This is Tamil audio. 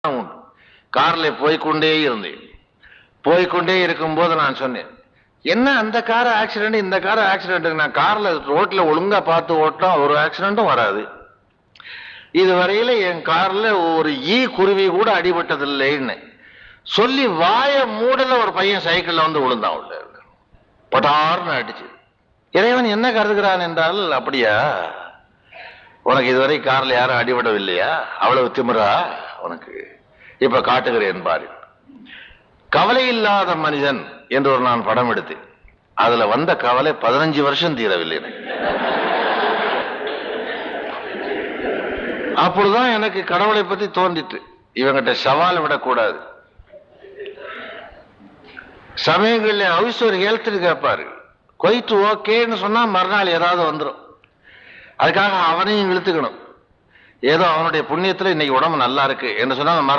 உண்டு. கார்ல போய்கொண்டே இருந்தேன். போய்கொண்டே இருக்கும்போது நான் சொன்னேன், என்ன அந்த கார் ஆக்சிடென்ட் இந்த கார் ஆக்சிடென்ட், நான் கார்ல ரோட்ல ஒழுங்கா பார்த்து ஓட்டா ஒரு ஆக்சிடென்ட்டும் வராது. இதுவரையில என் கார்ல ஒரு குருவி கூட அடிபட்டதில்லைன்னு சொல்லி வாய மூடல ஒரு பையன் சைக்கிள்ல வந்து விழுந்தான். உள்ள பட்டார்னு அடிச்சு. இறைவன் என்ன கருதுகிறான் என்றால், அப்படியா உனக்கு இதுவரை கார்ல யாரும் அடிபடவில்லையா, அவ்வளவு திமிரா உனக்கு, இப்ப காட்டுகிறேன் பாரு. கவலை இல்லாத மனிதன் என்று ஒரு நான் படம் எடுத்தேன். அதுல வந்த கவலை 15 வருஷம் தீரவில்லை எனக்கு. அப்பொழுதுதான் எனக்கு கடவுளை பத்தி தோன்றிட்டு, இவங்கிட்ட சவால் விடக்கூடாது. சமயங்கள்ல ஹவுஸ் ஒரு ஹெல்த் கேட்பாரு, கொயிட்டு ஓகேன்னு சொன்னா மறுநாள் ஏதாவது வந்துடும். அதுக்காக அவனையும் இழுத்துக்கணும். ஏதோ அவனுடைய புண்ணியத்துல இன்னைக்கு உடம்பு நல்லா இருக்கு என்று சொன்னா